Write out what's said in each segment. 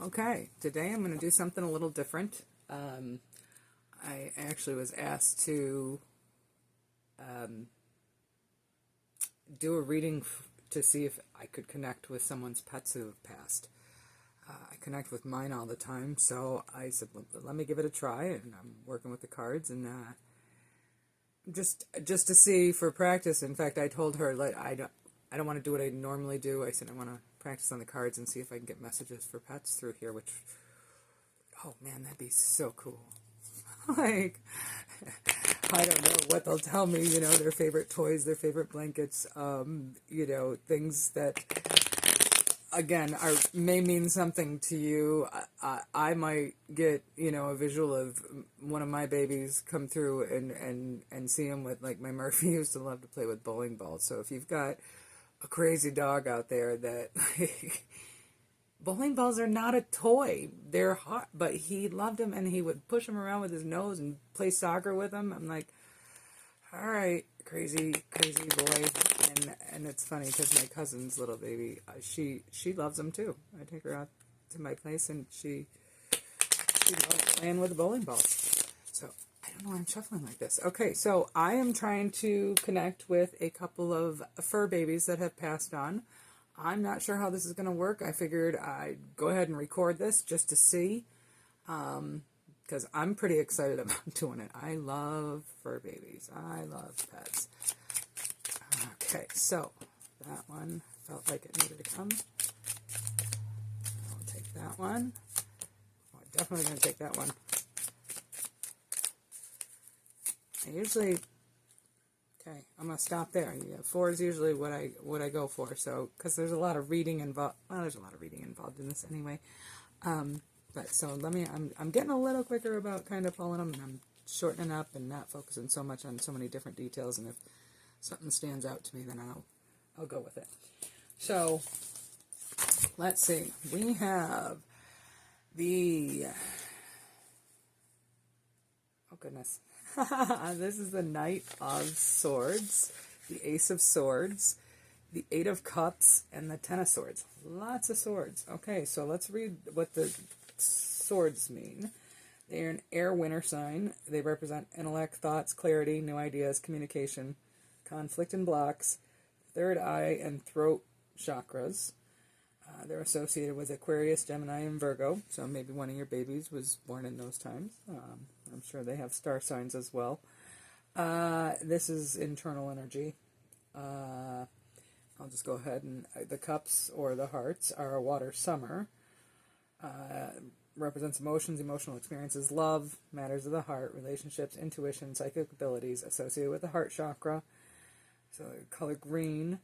Okay, today I'm going to do something a little different. I actually was asked to do a reading to see if I could connect with someone's pets who have passed. I connect with mine all the time, so I said, let me give it a try, and I'm working with the cards, and just to see for practice. In fact, I told her, I don't want to do what I normally do. I said I want to practice on the cards and see if I can get messages for pets through here, which, oh man, that'd be so cool. Like, I don't know what they'll tell me, their favorite toys, their favorite blankets, things that, again, may mean something to you. I might get, a visual of one of my babies come through and see them with, like, my Murphy used to love to play with bowling balls. So if you've got a crazy dog out there that bowling balls are not a toy. They're hot, but he loved them, and he would push them around with his nose and play soccer with them. I'm like, all right, crazy boy. And it's funny because my cousin's little baby, she loves them too. I take her out to my place, and she loves playing with the bowling balls. So I don't know why I'm shuffling like this. Okay, so I am trying to connect with a couple of fur babies that have passed on. I'm not sure how this is going to work. I figured I'd go ahead and record this just to see, because I'm pretty excited about doing it. I love fur babies. I love pets. Okay, so that one felt like it needed to come. I'll take that one. Oh, I'm definitely going to take that one. Okay, I'm going to stop there. Yeah, 4 is usually what I go for. So, because there's a lot of reading involved. Well, there's a lot of reading involved in this anyway. But so I'm getting a little quicker about kind of pulling them, and I'm shortening up and not focusing so much on so many different details. And if something stands out to me, then I'll go with it. So, let's see. We have oh goodness. This is the Knight of Swords, the Ace of Swords, the Eight of Cups, and the Ten of Swords. Lots of swords. Okay, so let's read what the swords mean. They are an air winter sign. They represent intellect, thoughts, clarity, new ideas, communication, conflict and blocks, third eye and throat chakras. They're associated with Aquarius, Gemini, and Virgo. So maybe one of your babies was born in those times. I'm sure they have star signs as well. This is internal energy. I'll just go ahead and the cups or the hearts are a water summer. Represents emotions, emotional experiences, love, matters of the heart, relationships, intuition, psychic abilities associated with the heart chakra. So color green.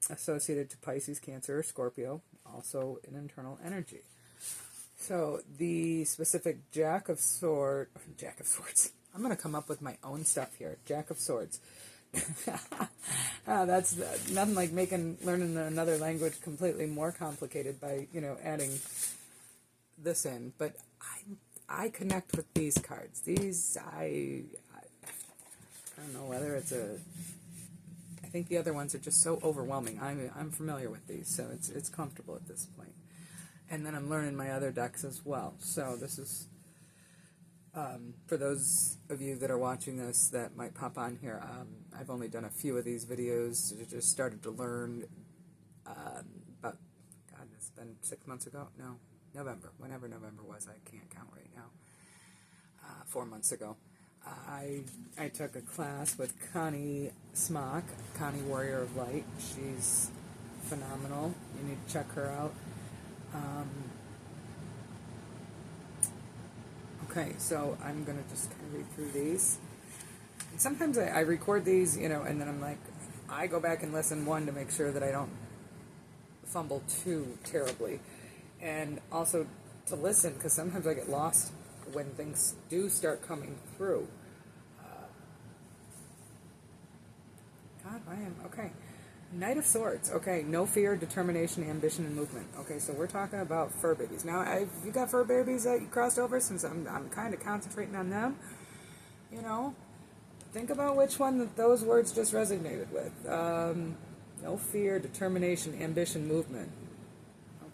Associated to Pisces, Cancer, Scorpio, also an internal energy. So the specific Jack of Swords, I'm going to come up with my own stuff here. Jack of Swords. That's nothing like learning another language completely more complicated by, adding this in. But I connect with these cards. I don't know whether it's I think the other ones are just so overwhelming. I'm familiar with these, so it's comfortable at this point. And then I'm learning my other decks as well. So this is, for those of you that are watching this that might pop on here, I've only done a few of these videos. I just started to learn about, God, it's been 6 months ago? No, November. Whenever November was, I can't count right now. 4 months ago. I took a class with Connie Smock, Connie Warrior of Light. She's phenomenal. You need to check her out. Okay, so I'm going to just kind of read through these. And sometimes I record these, and then I'm like, I go back and listen, one, to make sure that I don't fumble too terribly. And also to listen, because sometimes I get lost when things do start coming through. Okay. Knight of Swords. Okay, no fear, determination, ambition, and movement. Okay, so we're talking about fur babies. Now, if you got fur babies that you crossed over, since I'm kind of concentrating on them, think about which one that those words just resonated with. No fear, determination, ambition, movement.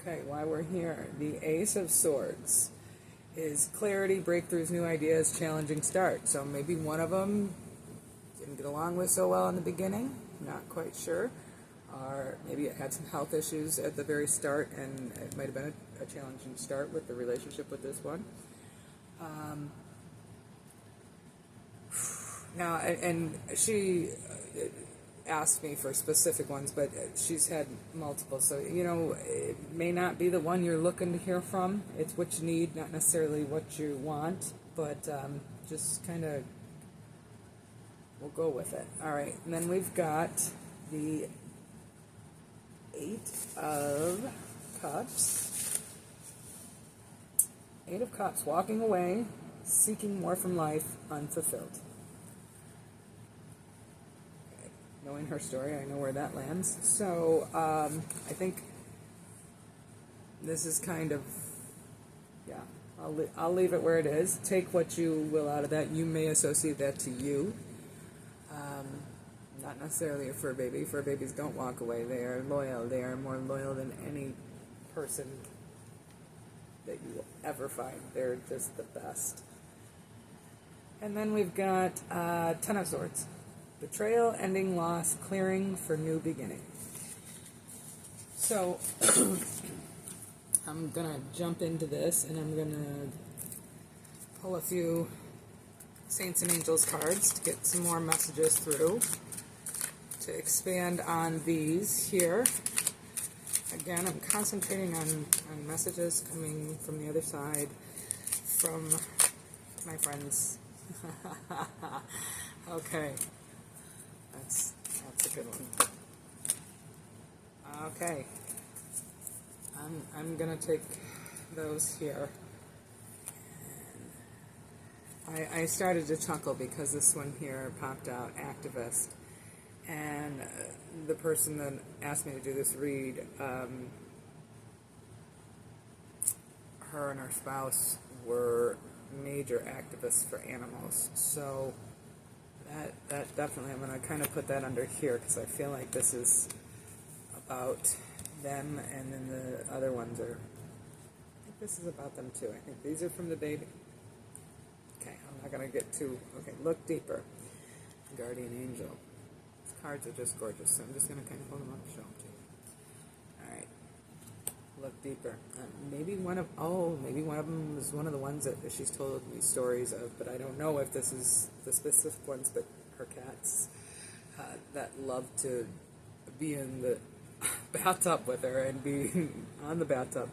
Okay, while we're here, the Ace of Swords is clarity, breakthroughs, new ideas, challenging start. So maybe one of them didn't get along with so well in the beginning, not quite sure. Or maybe it had some health issues at the very start, and it might have been a challenging start with the relationship with this one. Now, and she asked me for specific ones, but she's had multiple. So, it may not be the one you're looking to hear from. It's what you need, not necessarily what you want, but just kind of, we'll go with it. All right, and then we've got the Eight of Cups. Eight of Cups, walking away, seeking more from life, unfulfilled. Knowing her story, I know where that lands. So, I think this is kind of, yeah, I'll leave it where it is. Take what you will out of that. You may associate that to you. Not necessarily a fur baby. Fur babies don't walk away. They are loyal. They are more loyal than any person that you will ever find. They're just the best. And then we've got Ten of Swords. Betrayal, ending, loss, clearing for new beginning. So, I'm going to jump into this, and I'm going to pull a few Saints and Angels cards to get some more messages through, to expand on these here. Again, I'm concentrating on messages coming from the other side, from my friends. Okay. That's a good one. Okay. I'm gonna take those here. And I started to chuckle because this one here popped out, activist. And the person that asked me to do this read, her and her spouse were major activists for animals. So that definitely, I'm going to kind of put that under here because I feel like this is about them, and then the other ones are, I think this is about them too. I think these are from the baby. Okay, I'm not going to get too, okay, look deeper. Guardian Angel. These cards are just gorgeous, so I'm just going to kind of hold them up and show them to you. Alright, look deeper. Maybe one of them is one of the ones that she's told me stories of, but I don't know if this is the specific ones, but her cats that love to be in the bathtub with her and be on the bathtub.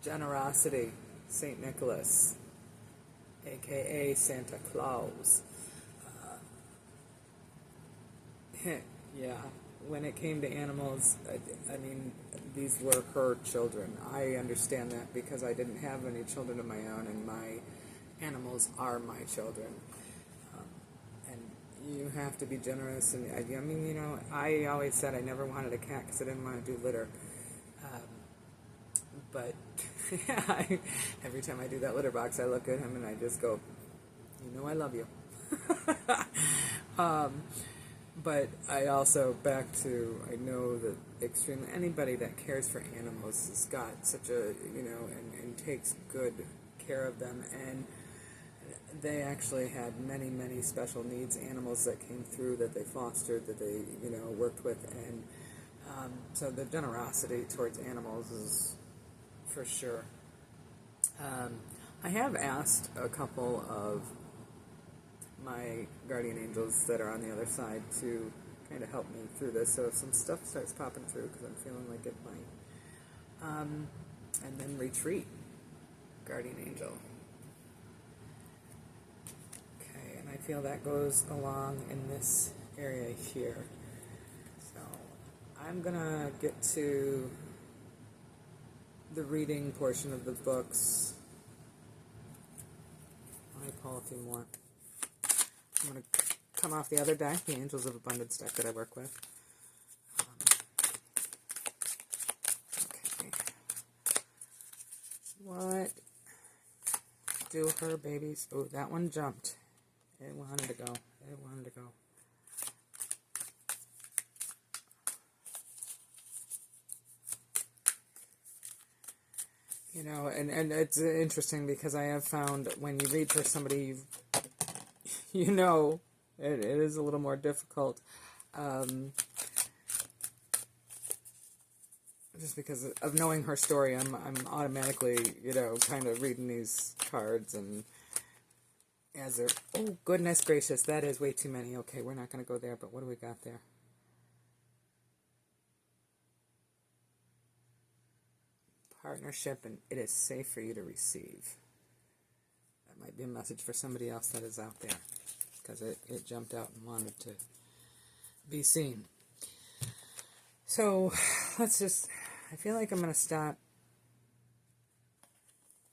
Generosity, St. Nicholas, aka Santa Claus. Yeah, when it came to animals, I mean, these were her children. I understand that because I didn't have any children of my own, and my animals are my children. And you have to be generous. And I mean, I always said I never wanted a cat because I didn't want to do litter. But every time I do that litter box, I look at him and I just go, I love you. But I also, I know that extremely, anybody that cares for animals has got such a, and takes good care of them. And they actually had many, many special needs animals that came through that they fostered, that they, worked with. And so the generosity towards animals is for sure. I have asked a couple of my guardian angels that are on the other side to kind of help me through this, so if some stuff starts popping through, because I'm feeling like it might. And then retreat, guardian angel. Okay, and I feel that goes along in this area here. So I'm gonna get to the reading portion of the books. Let me pull a few more. I'm going to come off the other deck, the Angels of Abundance deck that I work with. Okay. What do her babies... Oh, that one jumped. It wanted to go. It wanted to go. And it's interesting because I have found when you read for somebody, you know, it is a little more difficult. Just because of knowing her story, I'm automatically, kind of reading these cards and as they're, oh, goodness gracious, that is way too many. Okay, we're not going to go there, but what do we got there? Partnership, and it is safe for you to receive. That might be a message for somebody else that is out there, because it jumped out and wanted to be seen. So, I feel like I'm going to stop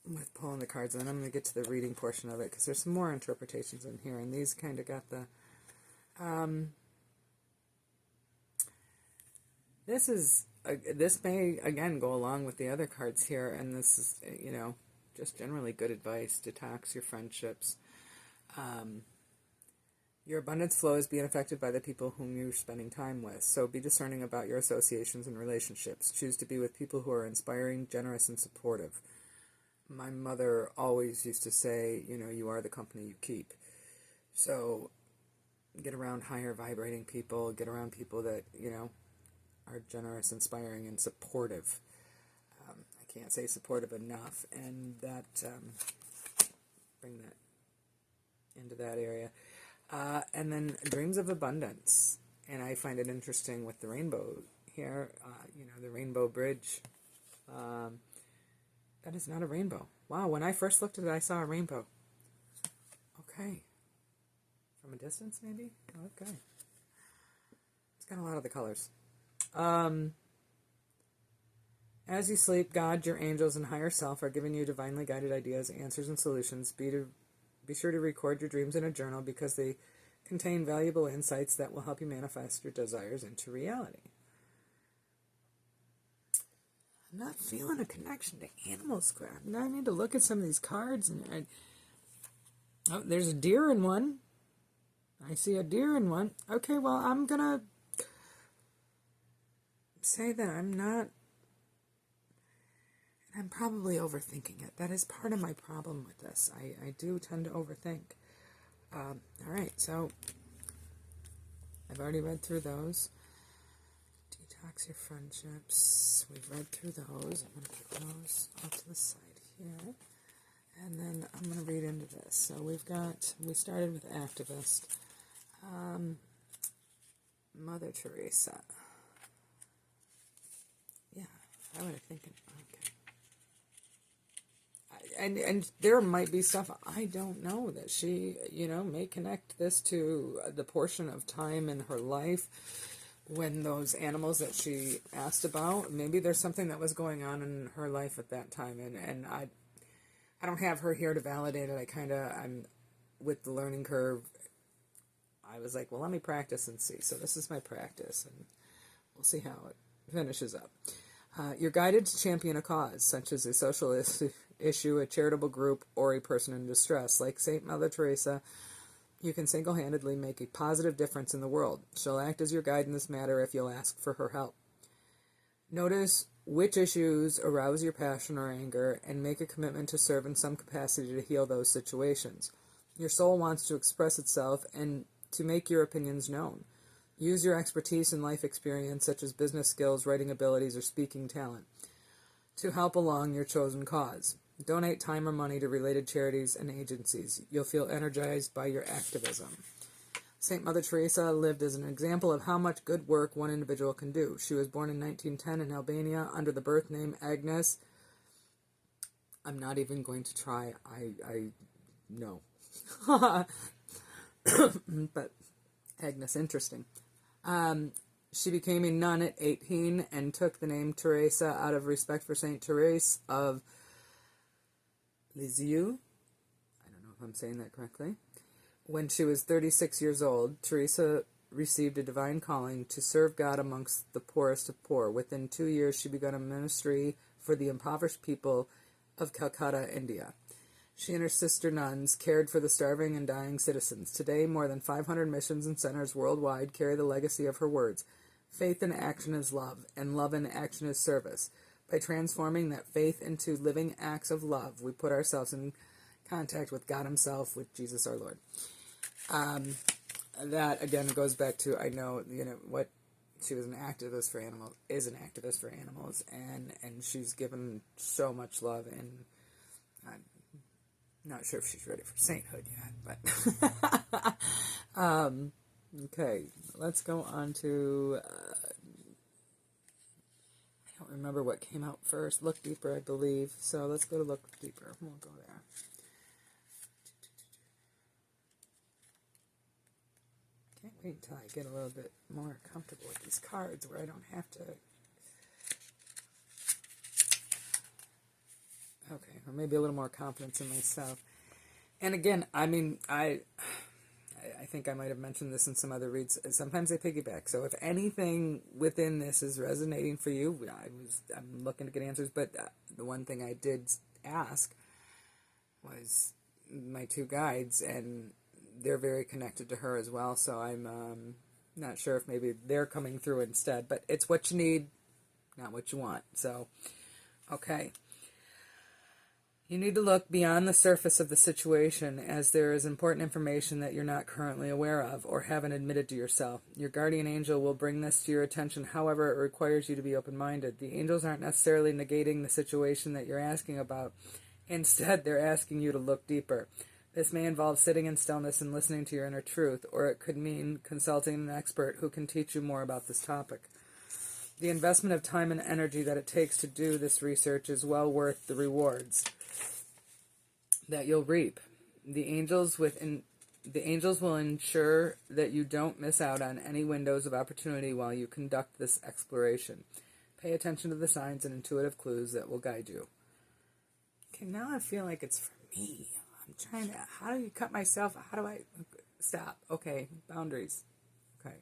with pulling the cards, and then I'm going to get to the reading portion of it, because there's some more interpretations in here, and these kind of got the... this may, again, go along with the other cards here, and this is, just generally good advice. Detox your friendships. Your abundance flow is being affected by the people whom you're spending time with, so be discerning about your associations and relationships. Choose to be with people who are inspiring, generous, and supportive. My mother always used to say, you are the company you keep. So get around higher vibrating people, get around people that, are generous, inspiring, and supportive. I can't say supportive enough, and that, bring that into that area. And then dreams of abundance. And I find it interesting with the rainbow here, the rainbow bridge. That is not a rainbow. Wow, when I first looked at it, I saw a rainbow. Okay. From a distance, maybe? Okay. It's got a lot of the colors. As you sleep, God, your angels, and higher self are giving you divinely guided ideas, answers, and solutions. Be sure to record your dreams in a journal because they contain valuable insights that will help you manifest your desires into reality. I'm not feeling a connection to animals, crap. Now I need to look at some of these cards. Oh, there's a deer in one. I see a deer in one. Okay, well, I'm going to say that I'm probably overthinking it. That is part of my problem with this. I do tend to overthink. All right, so I've already read through those. Detox your friendships. We've read through those. I'm going to put those off to the side here. And then I'm going to read into this. So we started with activist. Mother Teresa. Yeah, I would have thinking, okay. And there might be stuff I don't know that she, may connect this to the portion of time in her life when those animals that she asked about, maybe there's something that was going on in her life at that time. And I don't have her here to validate it. I'm with the learning curve. I was like, well, let me practice and see. So this is my practice, and we'll see how it finishes up. You're guided to champion a cause, such as a social issue, a charitable group, or a person in distress. Like St. Mother Teresa, you can single-handedly make a positive difference in the world. She'll act as your guide in this matter if you'll ask for her help. Notice which issues arouse your passion or anger, and make a commitment to serve in some capacity to heal those situations. Your soul wants to express itself and to make your opinions known. Use your expertise and life experience, such as business skills, writing abilities, or speaking talent, to help along your chosen cause. Donate time or money to related charities and agencies. You'll feel energized by your activism. St. Mother Teresa lived as an example of how much good work one individual can do. She was born in 1910 in Albania under the birth name Agnes. I'm not even going to try. I know. But Agnes, interesting. She became a nun at 18 and took the name Teresa out of respect for Saint Therese of Lisieux. I don't know if I'm saying that correctly. When she was 36 years old, Teresa received a divine calling to serve God amongst the poorest of poor. Within 2 years, she began a ministry for the impoverished people of Calcutta, India. She and her sister nuns cared for the starving and dying citizens. Today, more than 500 missions and centers worldwide carry the legacy of her words. Faith in action is love, and love in action is service. By transforming that faith into living acts of love, we put ourselves in contact with God himself, with Jesus our Lord. That, again, goes back to, I know, what she was an activist for animals, is an activist for animals, and she's given so much love, and I'm not sure if she's ready for sainthood yet, but okay, let's go on to I don't remember what came out first. Look Deeper, I believe. So let's go to Look Deeper. We'll go there. Can't wait until I get a little bit more comfortable with these cards where I don't have to. Okay, or maybe a little more confidence in myself. And again, I mean, I think I might have mentioned this in some other reads. Sometimes I piggyback. So if anything within this is resonating for you, I'm looking to get answers. But the one thing I did ask was my two guides, and they're very connected to her as well. So I'm not sure if maybe they're coming through instead. But it's what you need, not what you want. So, okay. You need to look beyond the surface of the situation, as there is important information that you're not currently aware of or haven't admitted to yourself. Your guardian angel will bring this to your attention. However, it requires you to be open-minded. The angels aren't necessarily negating the situation that you're asking about. Instead, they're asking you to look deeper. This may involve sitting in stillness and listening to your inner truth, or it could mean consulting an expert who can teach you more about this topic. The investment of time and energy that it takes to do this research is well worth the rewards that you'll reap. The angels will ensure that you don't miss out on any windows of opportunity while you conduct this exploration. Pay attention to the signs and intuitive clues that will guide you. Okay, now I feel like it's for me. I'm trying to, how do you cut myself? How do I stop? Okay, boundaries. Okay.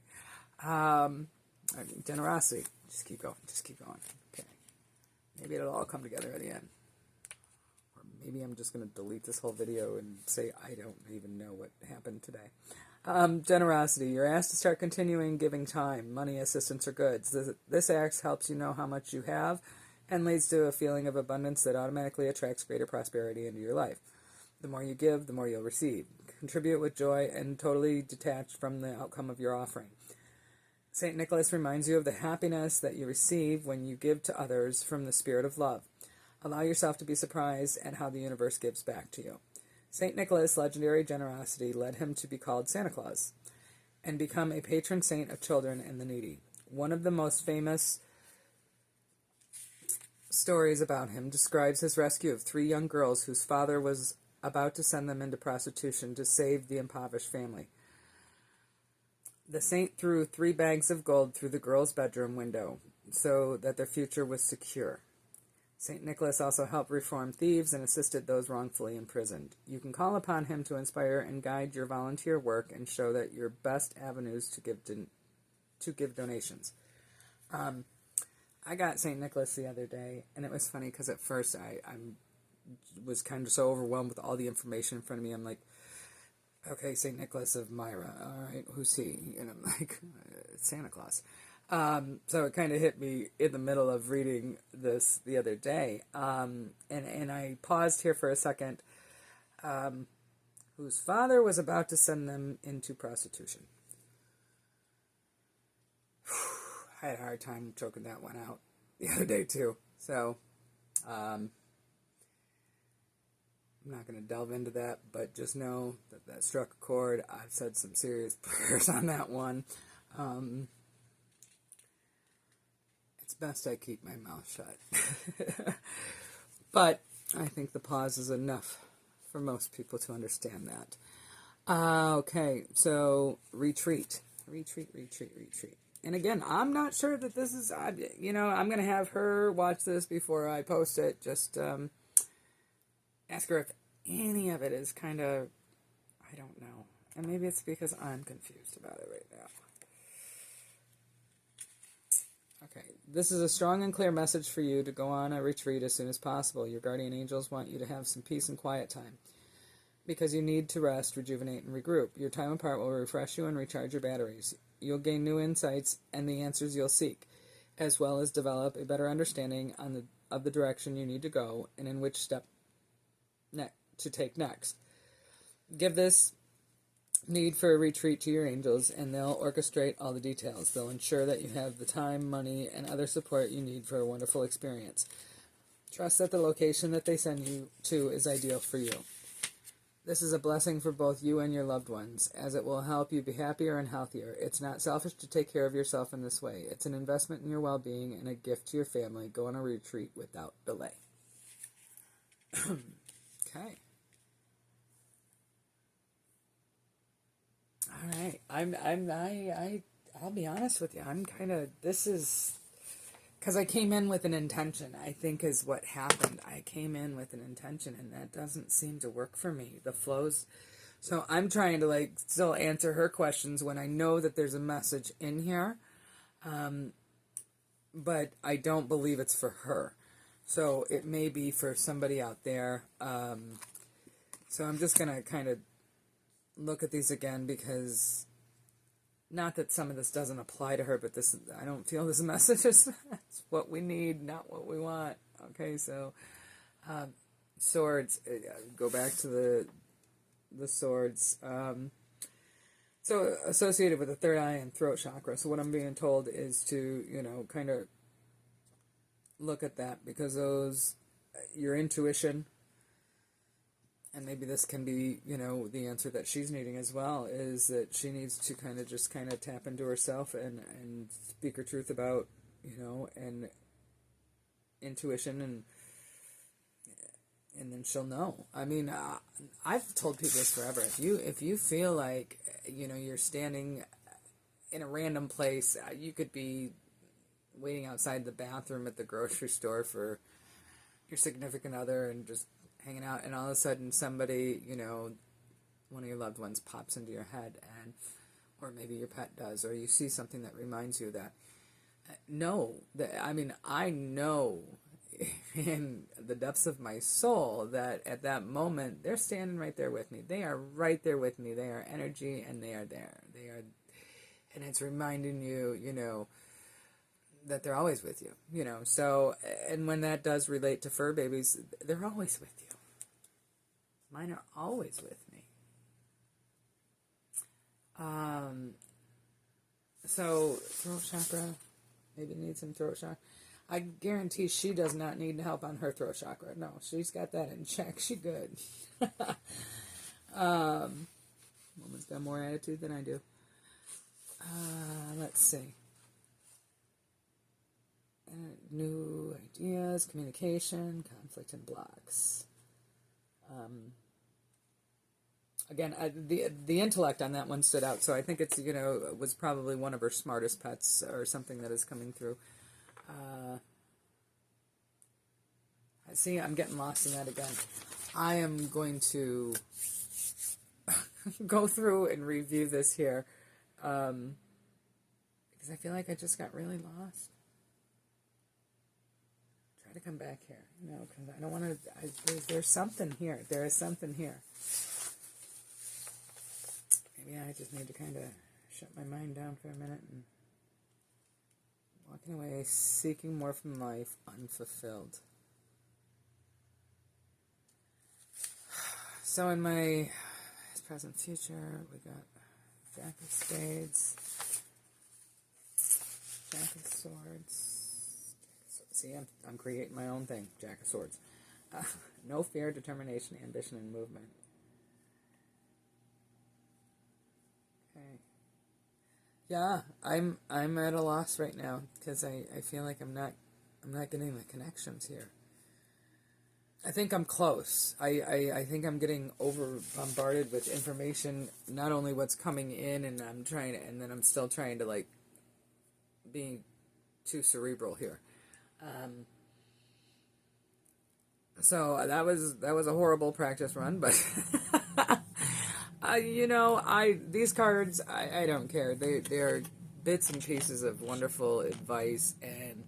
Generosity. Just keep going. Okay. Maybe it'll all come together at the end. Maybe I'm just going to delete this whole video and say I don't even know what happened today. Generosity. You're asked to start continuing giving time, money, assistance, or goods. This act helps you know how much you have and leads to a feeling of abundance that automatically attracts greater prosperity into your life. The more you give, the more you'll receive. Contribute with joy and totally detached from the outcome of your offering. St. Nicholas reminds you of the happiness that you receive when you give to others from the spirit of love. Allow yourself to be surprised at how the universe gives back to you. St. Nicholas' legendary generosity led him to be called Santa Claus and become a patron saint of children and the needy. One of the most famous stories about him describes his rescue of 3 young girls whose father was about to send them into prostitution to save the impoverished family. The saint threw 3 bags of gold through the girls' bedroom window so that their future was secure. St. Nicholas also helped reform thieves and assisted those wrongfully imprisoned. You can call upon him to inspire and guide your volunteer work and show that your best avenues to give donations. I got St. Nicholas the other day, and it was funny because at first I was kind of so overwhelmed with all the information in front of me. I'm like, okay, St. Nicholas of Myra. All right, who's he? And I'm like, Santa Claus. So it kind of hit me in the middle of reading this the other day. And I paused here for a second. Whose father was about to send them into prostitution. I had a hard time choking that one out the other day too. So, I'm not going to delve into that, but just know that struck a chord. I've said some serious prayers on that one. It's best I keep my mouth shut. But I think the pause is enough for most people to understand that. Okay, so retreat. And again, I'm not sure that this is, I'm going to have her watch this before I post it. Just ask her if any of it is kind of, I don't know. And maybe it's because I'm confused about it right now. Okay, this is a strong and clear message for you to go on a retreat as soon as possible. Your guardian angels want you to have some peace and quiet time because you need to rest, rejuvenate, and regroup. Your time apart will refresh you and recharge your batteries. You'll gain new insights and the answers you'll seek, as well as develop a better understanding of the direction you need to go and in which step to take next. Give this need for a retreat to your angels, and they'll orchestrate all the details. They'll ensure that you have the time, money, and other support you need for a wonderful experience. Trust that the location that they send you to is ideal for you. This is a blessing for both you and your loved ones, as it will help you be happier and healthier. It's not selfish to take care of yourself in this way. It's an investment in your well-being and a gift to your family. Go on a retreat without delay. Okay. All right. I'll be honest with you. I'm kind of, this is, because I came in with an intention, I think is what happened. I came in with an intention, and that doesn't seem to work for me. The flows. So I'm trying to like still answer her questions when I know that there's a message in here. But I don't believe it's for her. So it may be for somebody out there. So I'm just going to kind of look at these again, because not that some of this doesn't apply to her, but this, I don't feel this message is what we need, not what we want. Okay, so swords, go back to the swords. So associated with the third eye and throat chakra. So what I'm being told is to, kind of look at that, because those, your intuition, and maybe this can be, the answer that she's needing as well, is that she needs to kind of tap into herself and speak her truth about, and intuition, and then she'll know. I mean, I've told people this forever. If you feel like, you're standing in a random place, you could be waiting outside the bathroom at the grocery store for your significant other and just hanging out, and all of a sudden somebody, one of your loved ones pops into your head, or maybe your pet does, or you see something that reminds you of that. I know in the depths of my soul that at that moment they're standing right there with me. They are right there with me. They are energy, and they are there. And it's reminding you, that they're always with you, So, and when that does relate to fur babies, they're always with you. Mine are always with me. So throat chakra, maybe need some throat chakra. I guarantee she does not need help on her throat chakra. No, she's got that in check. She good. Woman's got more attitude than I do. Let's see. New ideas, communication, conflict, and blocks. Again, the intellect on that one stood out, so I think it's, it was probably one of her smartest pets or something that is coming through. See, I'm getting lost in that again. I am going to go through and review this here, because I feel like I just got really lost. Try to come back here, because I don't want to. There's something here. There is something here. Maybe I just need to kind of shut my mind down for a minute and walking away, seeking more from life, unfulfilled. So in my present future, we got Jack of Spades, Jack of Swords. See, I'm creating my own thing, Jack of Swords. No fear, determination, ambition, and movement. Okay. Yeah, I'm at a loss right now, because I feel like I'm not getting the connections here. I think I'm close. I think I'm getting over bombarded with information, not only what's coming in, and then I'm still trying to like being too cerebral here. So that was a horrible practice run, but these cards, I don't care. They are bits and pieces of wonderful advice and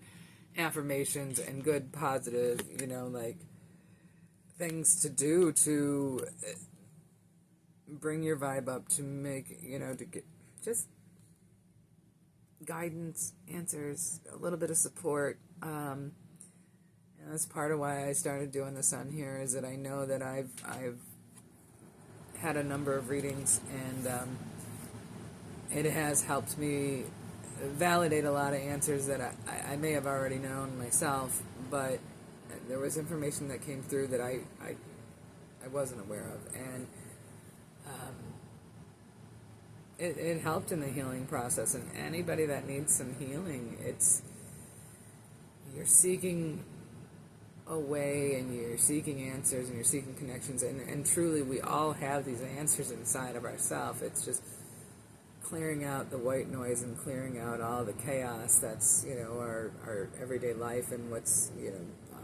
affirmations and good positive, like things to do to bring your vibe up, to make, to get just guidance, answers, a little bit of support, and And that's part of why I started doing this on here, is that I know that I've had a number of readings, and it has helped me validate a lot of answers that I may have already known myself, but there was information that came through that I wasn't aware of, and it helped in the healing process. And anybody that needs some healing, you're seeking a way, and you're seeking answers, and you're seeking connections, and truly we all have these answers inside of ourselves. It's just clearing out the white noise and clearing out all the chaos that's, our everyday life, and what's,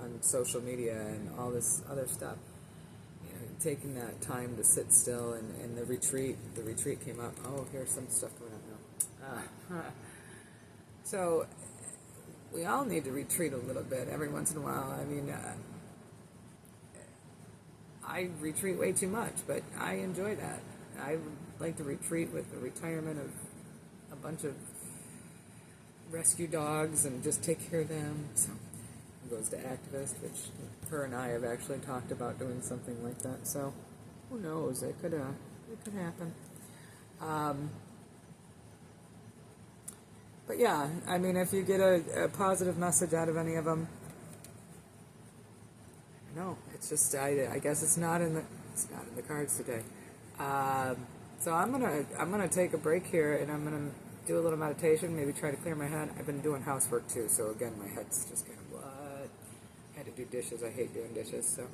on social media and all this other stuff. Taking that time to sit still, and the retreat came up. Oh, here's some stuff going on now. So we all need to retreat a little bit every once in a while. I mean, I retreat way too much, but I enjoy that. I would like to retreat with the retirement of a bunch of rescue dogs and just take care of them. So it goes to Activist, which her and I have actually talked about doing something like that. So who knows? It could happen. But yeah, I mean, if you get a positive message out of any of them, no, it's just I guess it's not in the cards today. So I'm gonna take a break here, and I'm gonna do a little meditation, maybe try to clear my head. I've been doing housework too, so again, my head's just kind of what. I had to do dishes. I hate doing dishes, so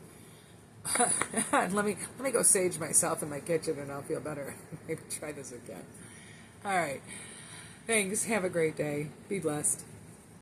let me go sage myself in my kitchen, and I'll feel better. Maybe try this again. All right. Thanks. Have a great day. Be blessed.